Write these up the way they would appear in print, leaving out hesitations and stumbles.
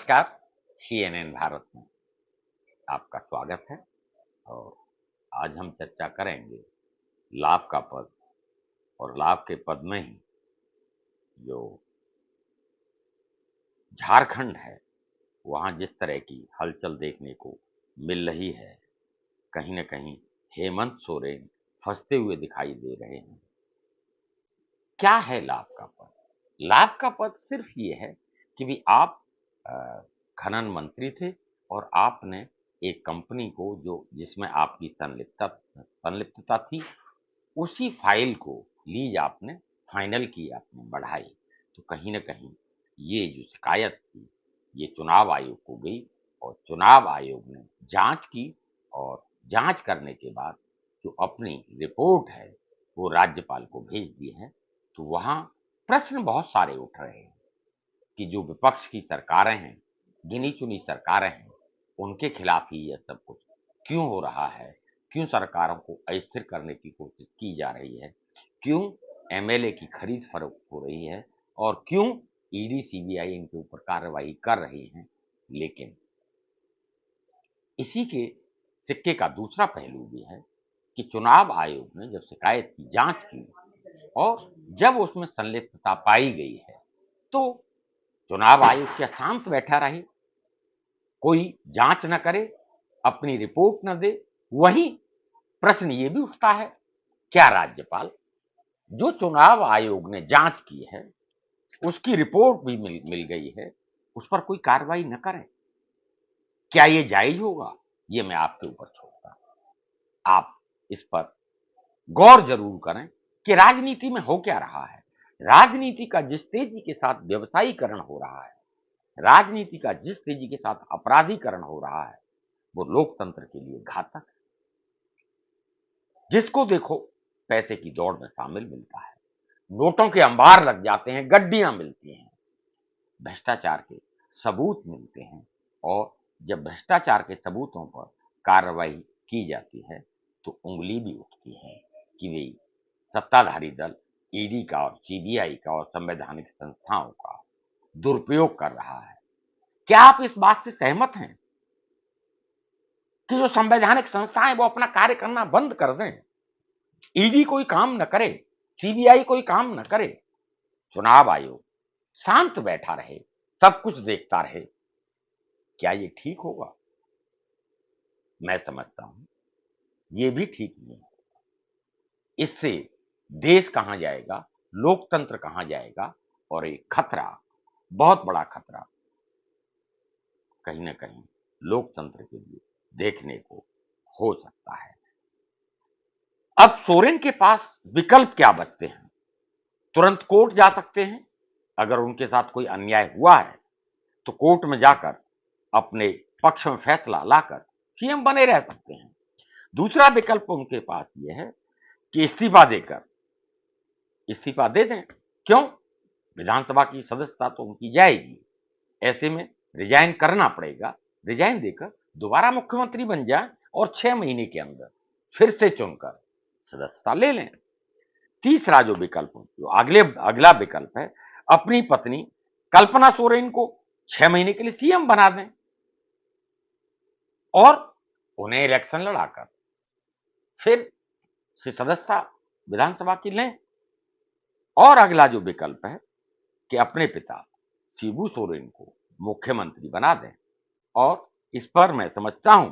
नमस्कार। CNN भारत में आपका स्वागत है और आज हम चर्चा करेंगे लाभ का पद और लाभ के पद में ही जो झारखंड है वहां जिस तरह की हलचल देखने को मिल रही है। कहीं न कहीं हेमंत सोरेन फंसते हुए दिखाई दे रहे हैं। क्या है लाभ का पद? लाभ का पद सिर्फ ये है कि भी आप अ, खनन मंत्री थे और आपने एक कंपनी को जो जिसमें आपकी संलिप्तता थी, उसी फाइल को लीज आपने फाइनल की, आपने बढ़ाई। तो कहीं न कहीं ये जो शिकायत थी, ये चुनाव आयोग को गई और चुनाव आयोग ने जाँच की और जाँच करने के बाद जो अपनी रिपोर्ट है, वो राज्यपाल को भेज दी है। तो वहाँ प्रश्न बहुत सारे उठ रहे हैं कि जो विपक्ष की सरकारें हैं, गिनी-चुनी सरकारें हैं, उनके खिलाफ ही यह सब कुछ क्यों हो रहा है? क्यों सरकारों को अस्थिर करने की कोशिश की जा रही है? क्यों एमएलए की खरीद-फरोख्त हो रही है? और क्यों ईडी, सीबीआई इनके ऊपर कार्रवाई कर रही हैं? लेकिन इसी के सिक्के का दूसरा पहलू भी है कि चुनाव आयोग ने जब शिकायत की जाँच की और जब उसमें संलिप्तता पाई गई है, तो चुनाव आयोग क्या शांत बैठा रहे? कोई जांच न करे, अपनी रिपोर्ट न दे? वहीं प्रश्न ये भी उठता है, क्या राज्यपाल जो चुनाव आयोग ने जांच की है, उसकी रिपोर्ट भी मिल गई है, उस पर कोई कार्रवाई न करें? क्या ये जायज होगा? ये मैं आपके ऊपर छोड़ता हूं। आप इस पर गौर जरूर करें कि राजनीति में हो क्या रहा है। राजनीति का जिस तेजी के साथ व्यवसायीकरण हो रहा है, राजनीति का जिस तेजी के साथ अपराधीकरण हो रहा है, वो लोकतंत्र के लिए घातक है। जिसको देखो पैसे की दौड़ में शामिल मिलता है, नोटों के अंबार लग जाते हैं, गड्डियां मिलती हैं, भ्रष्टाचार के सबूत मिलते हैं और जब भ्रष्टाचार के सबूतों पर कार्रवाई की जाती है तो उंगली भी उठती है कि वे सत्ताधारी दल ईडी का और सीबीआई का और संवैधानिक संस्थाओं का दुरुपयोग कर रहा है। क्या आप इस बात से सहमत हैं कि जो संवैधानिक संस्थाएं वो अपना कार्य करना बंद कर दें? ईडी कोई काम न करे, सीबीआई कोई काम न करे, चुनाव आयोग शांत बैठा रहे, सब कुछ देखता रहे, क्या ये ठीक होगा? मैं समझता हूं ये भी ठीक नहीं है। इससे देश कहां जाएगा, लोकतंत्र कहां जाएगा और एक खतरा, बहुत बड़ा खतरा कहीं ना कहीं लोकतंत्र के लिए देखने को हो सकता है। अब सोरेन के पास विकल्प क्या बचते हैं? तुरंत कोर्ट जा सकते हैं, अगर उनके साथ कोई अन्याय हुआ है तो कोर्ट में जाकर अपने पक्ष में फैसला लाकर सीएम बने रह सकते हैं। दूसरा विकल्प उनके पास यह है कि इस्तीफा दे दें। क्यों? विधानसभा की सदस्यता तो उनकी जाएगी, ऐसे में रिजाइन करना पड़ेगा। रिजाइन देकर दोबारा मुख्यमंत्री बन जाए और 6 महीने के अंदर फिर से चुनकर सदस्यता ले लें। तीसरा जो विकल्प, जो अगला विकल्प है, अपनी पत्नी कल्पना सोरेन को 6 महीने के लिए सीएम बना दें और उन्हें इलेक्शन लड़ाकर फिर से सदस्यता विधानसभा की लें। और अगला जो विकल्प है कि अपने पिता शिबू सोरेन को मुख्यमंत्री बना दें और इस पर मैं समझता हूं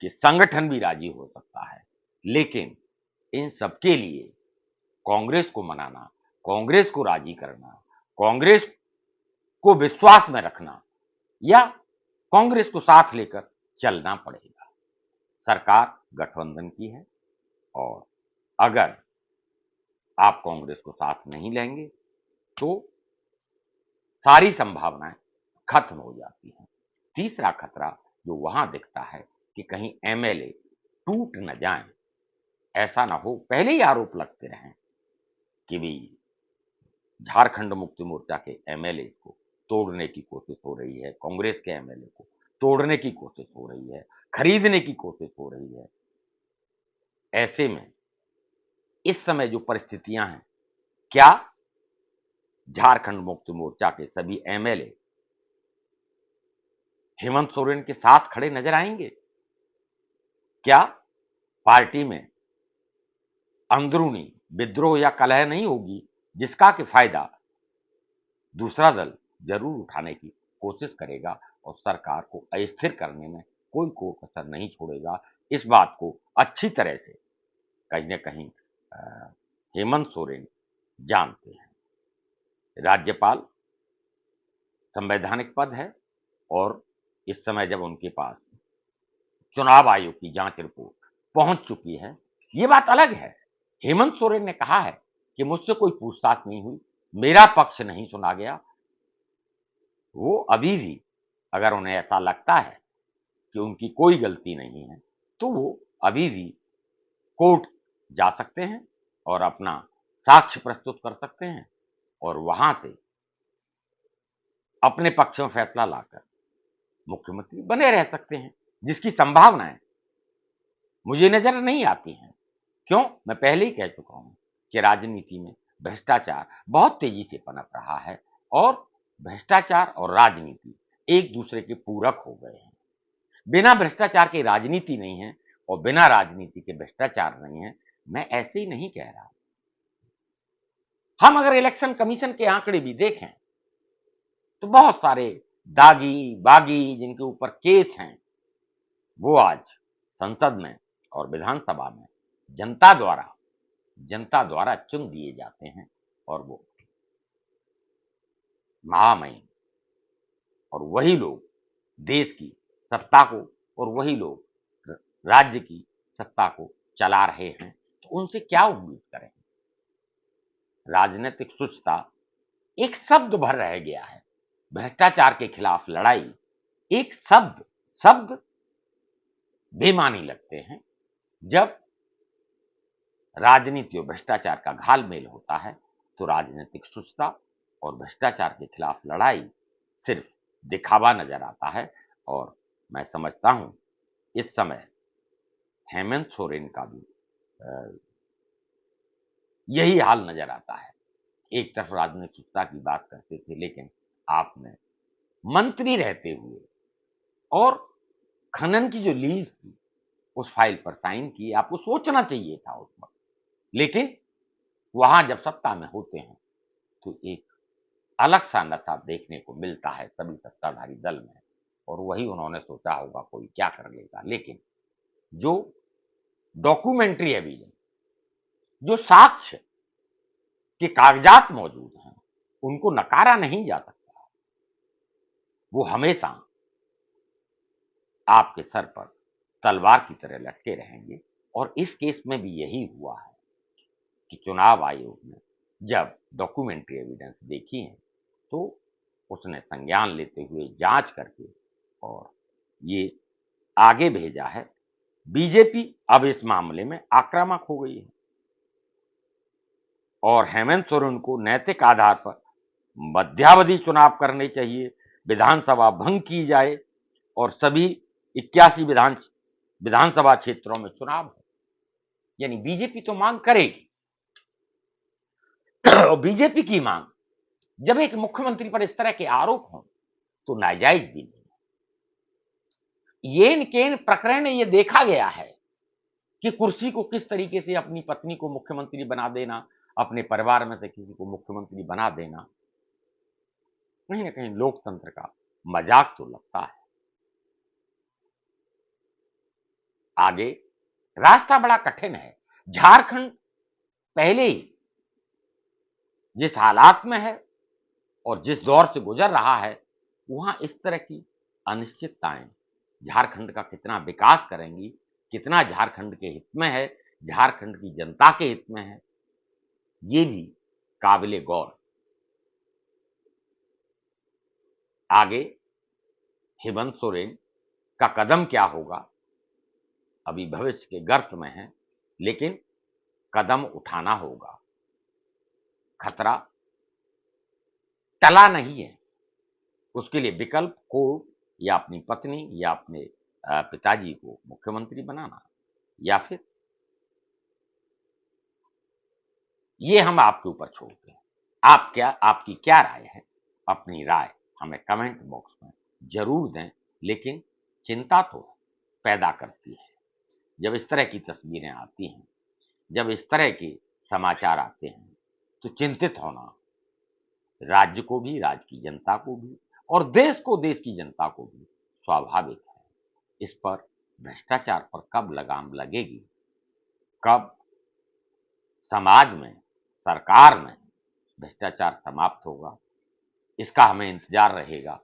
कि संगठन भी राजी हो सकता है। लेकिन इन सबके लिए कांग्रेस को मनाना, कांग्रेस को राजी करना, कांग्रेस को विश्वास में रखना या कांग्रेस को साथ लेकर चलना पड़ेगा। सरकार गठबंधन की है और अगर आप कांग्रेस को साथ नहीं लेंगे तो सारी संभावनाएं खत्म हो जाती हैं। तीसरा खतरा जो वहां दिखता है कि कहीं एमएलए टूट न जाएं, ऐसा ना हो पहले ही आरोप लगते रहें कि भी झारखंड मुक्ति मोर्चा के एमएलए को तोड़ने की कोशिश हो रही है, कांग्रेस के एमएलए को तोड़ने की कोशिश हो रही है, खरीदने की कोशिश हो रही है। ऐसे में इस समय जो परिस्थितियां हैं, क्या झारखंड मुक्ति मोर्चा के सभी एमएलए हेमंत सोरेन के साथ खड़े नजर आएंगे? क्या पार्टी में अंदरूनी विद्रोह या कलह नहीं होगी जिसका कि फायदा दूसरा दल जरूर उठाने की कोशिश करेगा और सरकार को अस्थिर करने में कोई कसर नहीं छोड़ेगा? इस बात को अच्छी तरह से कहीं न कहीं हेमंत सोरेन जानते हैं। राज्यपाल संवैधानिक पद है और इस समय जब उनके पास चुनाव आयोग की जांच रिपोर्ट पहुंच चुकी है, ये बात अलग है। हेमंत सोरेन ने कहा है कि मुझसे कोई पूछताछ नहीं हुई, मेरा पक्ष नहीं सुना गया। वो अभी भी अगर उन्हें ऐसा लगता है कि उनकी कोई गलती नहीं है, तो वो अभी भी कोर्ट जा सकते हैं और अपना साक्ष्य प्रस्तुत कर सकते हैं और वहां से अपने पक्ष में फैसला लाकर मुख्यमंत्री बने रह सकते हैं, जिसकी संभावनाएं मुझे नजर नहीं आती हैं। क्यों? मैं पहले ही कह चुका हूं कि राजनीति में भ्रष्टाचार बहुत तेजी से पनप रहा है और भ्रष्टाचार और राजनीति एक दूसरे के पूरक हो गए हैं। बिना भ्रष्टाचार की राजनीति नहीं है और बिना राजनीति के भ्रष्टाचार नहीं है। मैं ऐसे ही नहीं कह रहा। हम अगर इलेक्शन कमीशन के आंकड़े भी देखें तो बहुत सारे दागी बागी जिनके ऊपर केस हैं, वो आज संसद में और विधानसभा में जनता द्वारा चुन दिए जाते हैं और वो महामहिम और वही लोग देश की सत्ता को और वही लोग राज्य की सत्ता को चला रहे हैं, तो उनसे क्या उम्मीद करें? राजनीतिक शुचिता एक शब्द भर रह गया है। भ्रष्टाचार के खिलाफ लड़ाई एक शब्द बेमानी लगते हैं। जब राजनीति और भ्रष्टाचार का घालमेल होता है तो राजनीतिक शुचिता और भ्रष्टाचार के खिलाफ लड़ाई सिर्फ दिखावा नजर आता है और मैं समझता हूं इस समय हेमंत सोरेन का भी यही हाल नजर आता है। एक तरफ राजनीतिक शुचिता की बात करते थे, लेकिन आपने मंत्री रहते हुए और खनन की जो लीज थी उस फाइल पर साइन की। आपको सोचना चाहिए था उस वक्त, लेकिन वहां जब सत्ता में होते हैं तो एक अलग सा नशा देखने को मिलता है सभी सत्ताधारी दल में, और वही उन्होंने सोचा होगा कोई क्या कर लेगा। लेकिन जो डॉक्यूमेंट्री एविडेंस, जो साक्ष्य के कागजात मौजूद हैं, उनको नकारा नहीं जा सकता। वो हमेशा आपके सर पर तलवार की तरह लटके रहेंगे और इस केस में भी यही हुआ है कि चुनाव आयोग ने जब डॉक्यूमेंट्री एविडेंस देखी है तो उसने संज्ञान लेते हुए जांच करके और ये आगे भेजा है। बीजेपी अब इस मामले में आक्रामक हो गई है और हेमंत सोरेन को नैतिक आधार पर मध्यावधि चुनाव करने चाहिए, विधानसभा भंग की जाए और सभी 81 विधानसभा क्षेत्रों में चुनाव हो। यानी बीजेपी तो मांग करेगी और बीजेपी की मांग जब एक मुख्यमंत्री पर इस तरह के आरोप हों तो नाजायज भी नहीं। येन केन प्रकरण में यह देखा गया है कि कुर्सी को किस तरीके से अपनी पत्नी को मुख्यमंत्री बना देना, अपने परिवार में से किसी को मुख्यमंत्री बना देना, कहीं ना कहीं लोकतंत्र का मजाक तो लगता है। आगे रास्ता बड़ा कठिन है। झारखंड पहले ही जिस हालात में है और जिस दौर से गुजर रहा है, वहां इस तरह की अनिश्चितताएं झारखंड का कितना विकास करेंगी, कितना झारखंड के हित में है, झारखंड की जनता के हित में है, ये भी काबिले गौर। आगे हेमंत सोरेन का कदम क्या होगा अभी भविष्य के गर्त में है, लेकिन कदम उठाना होगा। खतरा टला नहीं है। उसके लिए विकल्प कोर्ट या अपनी पत्नी या अपने पिताजी को मुख्यमंत्री बनाना, या फिर ये हम आपके ऊपर छोड़ते हैं। आपकी क्या राय है? अपनी राय हमें कमेंट बॉक्स में जरूर दें। लेकिन चिंता तो पैदा करती है। जब इस तरह की तस्वीरें आती हैं, जब इस तरह के समाचार आते हैं, तो चिंतित होना राज्य को भी, राज्य की जनता को भी और देश को, देश की जनता को भी स्वाभाविक है। इस पर भ्रष्टाचार पर कब लगाम लगेगी, कब समाज में, सरकार में भ्रष्टाचार समाप्त होगा, इसका हमें इंतजार रहेगा।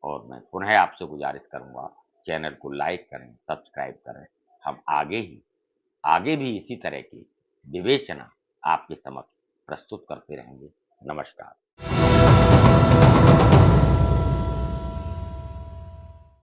और मैं पुनः आपसे गुजारिश करूंगा, चैनल को लाइक करें, सब्सक्राइब करें। हम आगे भी इसी तरह की विवेचना आपके समक्ष प्रस्तुत करते रहेंगे। नमस्कार।